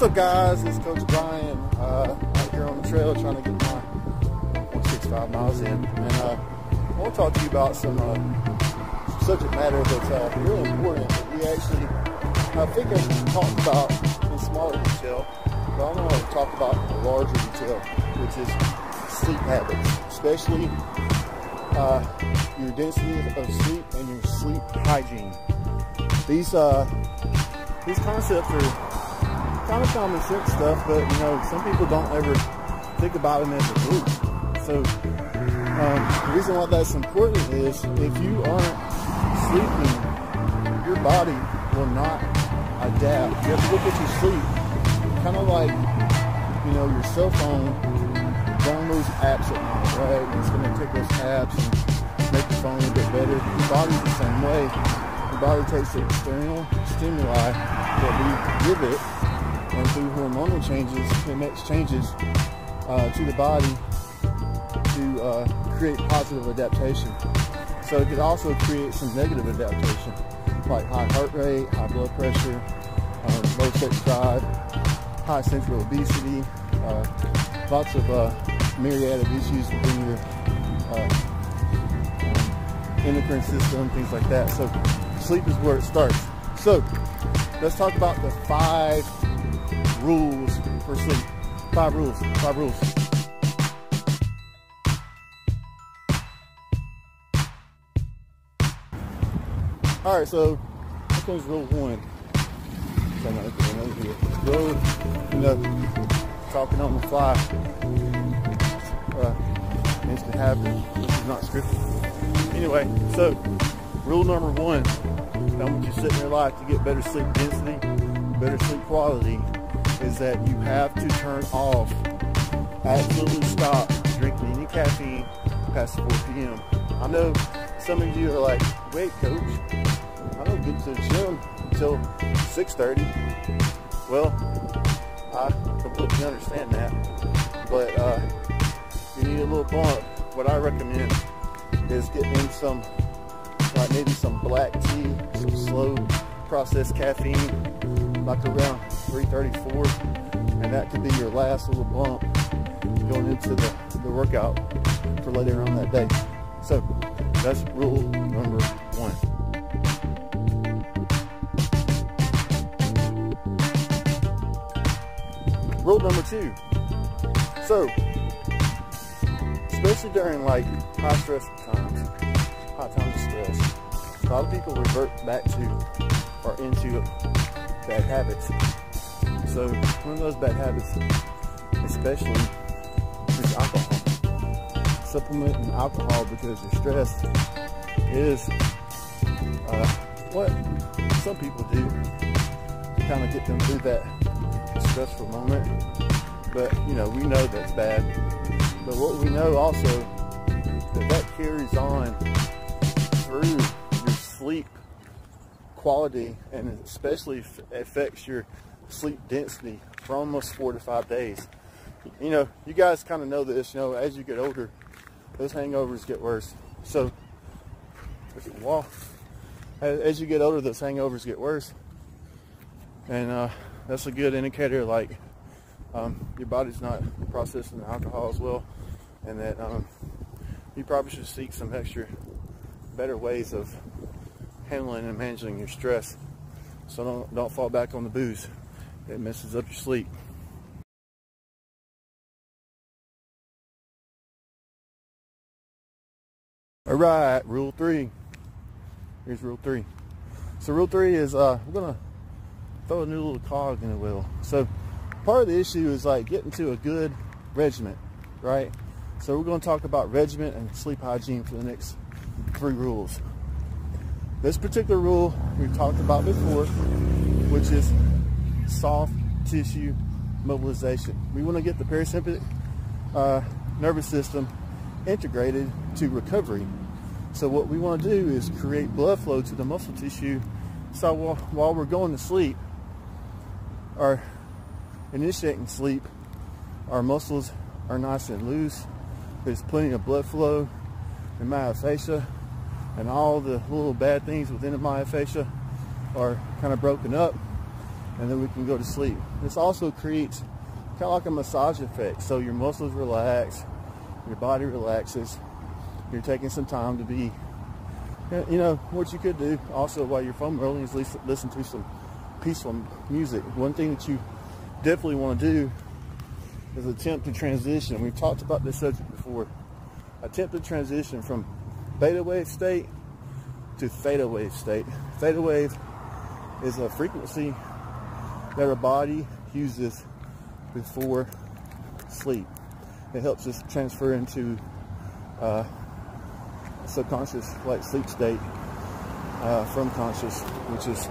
up, guys? It's Coach Brian out here on the trail trying to get my 165 miles in. And I want to talk to you about some subject matter that's really important that we actually, I think I've talked about in smaller detail, but I want to talk about the larger detail, which is sleep habits, especially your density of sleep and your sleep hygiene. These concepts are kind of common sense stuff, but you know, some people don't ever think about them as a group. So the reason why that's important is if you aren't sleeping, your body will not adapt. You have to look at your sleep kind of like, you know, your cell phone downloads apps at night, right? And it's going to take those apps and make your phone a bit better. Your body's the same way. Your body takes the external stimuli that we give it, and through hormonal changes, it makes changes to the body to create positive adaptation. So it could also create some negative adaptation, like high heart rate, high blood pressure, low sex drive, high central obesity, lots of myriad of issues within your endocrine system, things like that. So sleep is where it starts. So let's talk about the 5 rules for sleep. 5 rules. All right, so here comes rule 1. Rule, you know, talking on the fly. Instant happen. This is not scripted. Anyway, so rule number 1. I want you sitting there life to get better sleep density, better sleep quality, is that you have to turn off, absolutely stop drinking any caffeine past 4 p.m. I know some of you are like, wait, Coach, I don't get to the gym until 6:30. Well, I completely understand that, but you need a little bump. What I recommend is getting in some, like maybe some black tea, some slow processed caffeine, like around 3:34, and that could be your last little bump going into the workout for later on that day. So that's rule number 1. Rule number 2. So, especially during like high stress times of stress, a lot of people revert back to or into bad habits. So one of those bad habits, especially, is alcohol. Supplementing alcohol because you're stressed is what some people do to kind of get them through that stressful moment. But you know, we know that's bad. But what we know also that carries on through your sleep quality, and especially affects your sleep density for almost 4 to 5 days. You know, you guys kind of know this. You know, as you get older, those hangovers get worse. So, as you get older, those hangovers get worse, and that's a good indicator, like your body's not processing the alcohol as well, and that you probably should seek some better ways of handling and managing your stress. So don't fall back on the booze. It messes up your sleep. All right, rule 3. Here's rule 3. So rule 3 is we're gonna throw a new little cog in the wheel. So part of the issue is like getting to a good regimen, right? So we're going to talk about regimen and sleep hygiene for the next 3 rules. This particular rule we've talked about before, which is soft tissue mobilization. We want to get the parasympathetic nervous system integrated to recovery. So what we want to do is create blood flow to the muscle tissue, so while we're going to sleep or initiating sleep, our muscles are nice and loose. There's plenty of blood flow in myofascia, and all the little bad things within the myofascia are kind of broken up, and then we can go to sleep. This also creates kind of like a massage effect. So your muscles relax, your body relaxes. You're taking some time to be, you know, what you could do also while you're foam rolling is listen to some peaceful music. One thing that you definitely want to do is attempt to transition. We've talked about this subject before. Attempt to transition from beta wave state to theta wave state. Theta wave is a frequency that our body uses before sleep. It helps us transfer into subconscious, like sleep state, from conscious, which is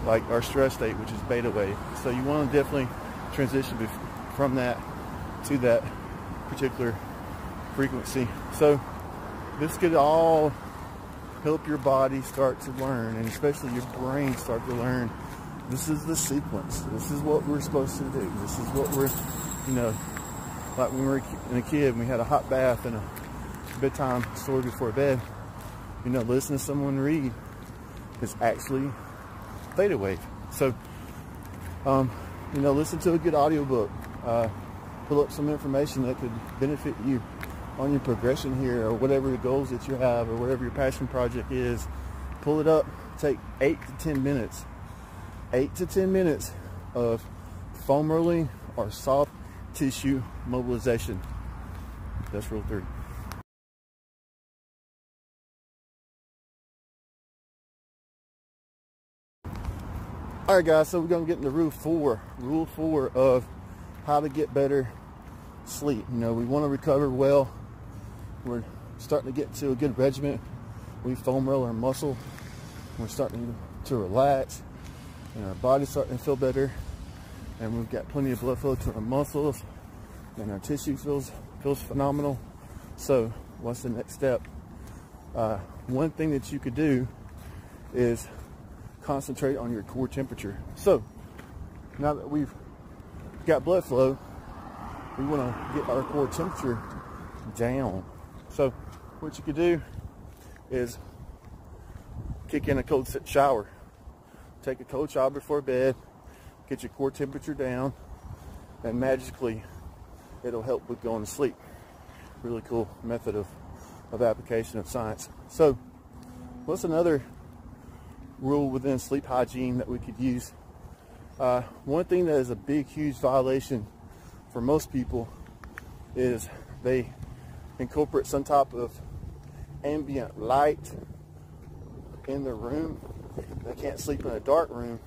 like our stress state, which is beta wave. So you want to definitely transition from that to that particular frequency. So this could all help your body start to learn, and especially your brain start to learn, this is the sequence. This is what we're supposed to do. This is what we're, you know, like when we were a kid and we had a hot bath and a bedtime story before bed, you know, listen to someone read is actually theta wave. So, you know, listen to a good audiobook. Pull up some information that could benefit you on your progression here, or whatever the goals that you have, or whatever your passion project is. Pull it up. Take 8 to 10 minutes. 8 to 10 minutes of foam rolling or soft tissue mobilization. That's rule 3. All right, guys, so we're going to get into rule 4. Rule 4 of how to get better sleep. You know, we want to recover well. We're starting to get to a good regimen. We foam roll our muscle. We're starting to relax, and our body's starting to feel better. And we've got plenty of blood flow to our muscles, and our tissue feels phenomenal. So, what's the next step? One thing that you could do is concentrate on your core temperature. So, now that we've got blood flow, we want to get our core temperature down. So what you could do is kick in a cold shower. Take a cold shower before bed, get your core temperature down, and magically it'll help with going to sleep. Really cool method of application of science. So what's another rule within sleep hygiene that we could use? One thing that is a big, huge violation for most people is they incorporate some type of ambient light in their room. They can't sleep in a dark room.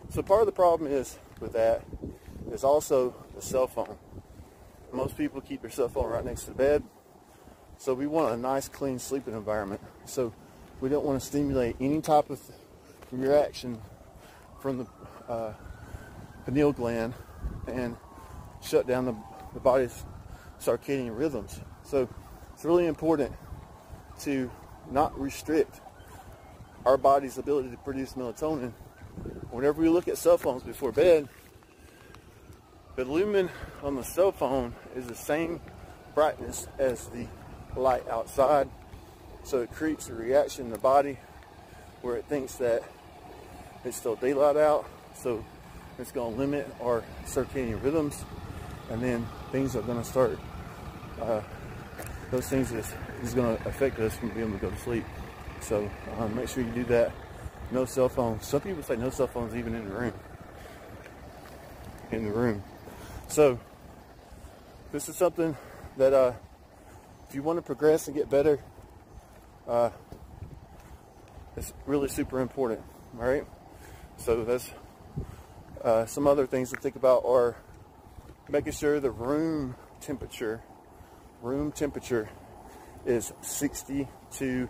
So part of the problem is with that is also the cell phone. Most people keep their cell phone right next to the bed. So we want a nice, clean sleeping environment. So we don't want to stimulate any type of reaction from the pineal gland and shut down the body's circadian rhythms. So it's really important to not restrict our body's ability to produce melatonin. Whenever we look at cell phones before bed, the lumen on the cell phone is the same brightness as the light outside. So it creates a reaction in the body where it thinks that it's still daylight out. So it's going to limit our circadian rhythms, and then things are going to start, those things is going to affect us from being able to go to sleep. So make sure you do that. No cell phones. Some people say no cell phones even in the room. So this is something that if you want to progress and get better, it's really super important. All right. So that's some other things to think about are making sure the room temperature is 62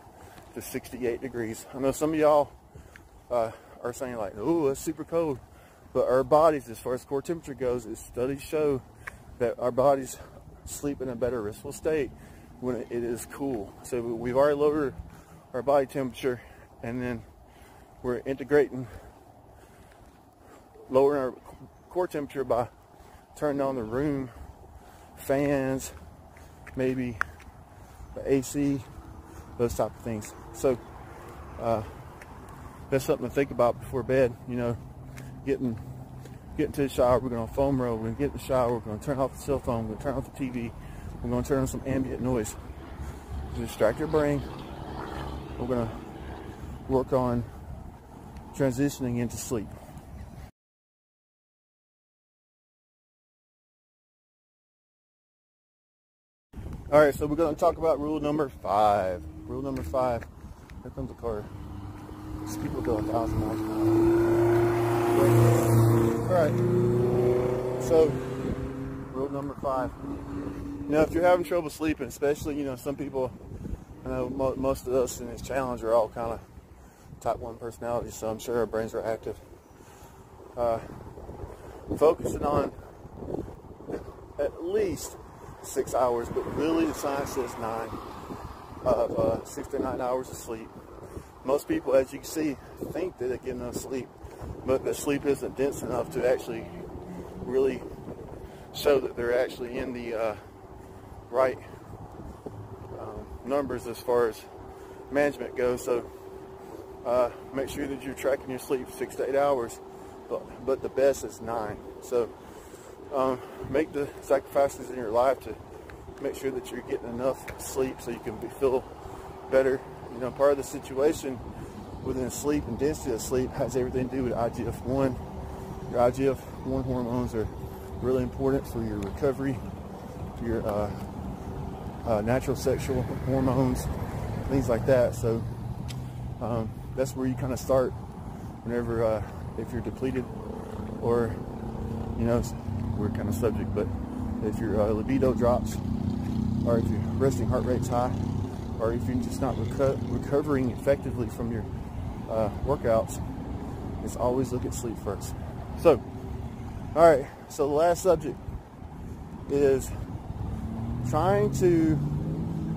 to 68 degrees. I know some of y'all are saying like, oh, that's super cold. But our bodies, as far as core temperature goes, studies show that our bodies sleep in a better restful state when it is cool. So we've already lowered our body temperature, and then we're lowering our core temperature by turning on the room fans, maybe the AC, those type of things. So that's something to think about before bed, you know, getting get into the shower, we're going to foam roll, we're going to get in the shower, we're going to turn off the cell phone, we're going to turn off the TV, we're going to turn on some ambient noise to distract your brain. We're going to work on transitioning into sleep. All right, so we're going to talk about rule number 5. Rule number 5. Here comes a car. These people go 1,000 miles an hour. All right. So, rule number 5. Now, if you're having trouble sleeping, especially, you know, some people, I know most of us in this challenge are all kind of type 1 personalities, so I'm sure our brains are active. Focusing on at least 6 hours, but really the science says 9 of 6 to 9 hours of sleep. Most people, as you can see, think that they get enough sleep, but the sleep isn't dense enough to actually really show that they're actually in the right numbers as far as management goes. So make sure that you're tracking your sleep 6 to 8 hours, but the best is 9. So make the sacrifices in your life to make sure that you're getting enough sleep so you can feel better. You know, part of the situation within sleep and density of sleep has everything to do with IGF-1. Your IGF-1 hormones are really important for your recovery, for your natural sexual hormones, things like that. So that's where you kind of start whenever if you're depleted, or, you know, we're kind of subject, but if your libido drops, or if your resting heart rate's high, or if you're just not recovering effectively from your workouts, it's always look at sleep first. So, all right, so the last subject is trying to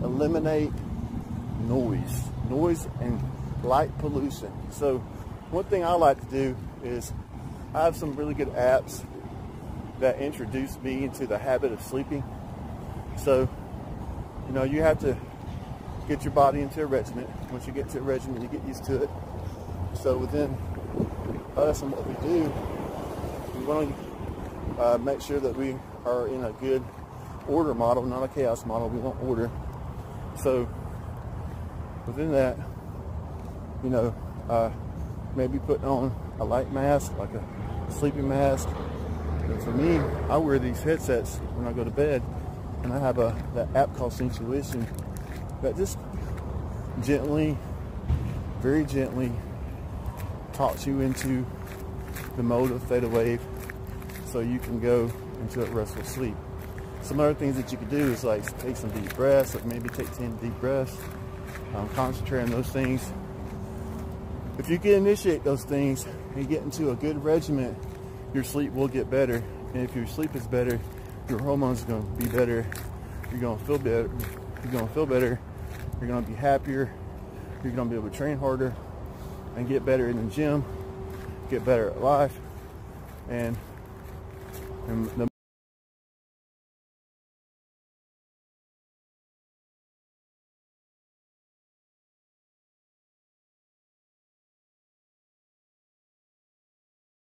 eliminate noise and light pollution. So one thing I like to do is I have some really good apps that introduce me into the habit of sleeping. So, you know, you have to get your body into a regimen. Once you get to a regimen, you get used to it. So within us and what we do, we want to make sure that we are in a good order model, not a chaos model. We want order. So within that, you know, maybe putting on a light mask, like a sleeping mask. And for me, I wear these headsets when I go to bed, and I have that app called Intuition that just gently, very gently talks you into the mode of theta wave so you can go into a restful sleep. Some other things that you could do is like take some deep breaths, like maybe take 10 deep breaths, concentrate on those things. If you can initiate those things and get into a good regimen, your sleep will get better. And if your sleep is better, your hormones are going to be better. You're going to feel better. You're going to feel better. You're going to be happier. You're going to be able to train harder and get better in the gym, get better at life, and the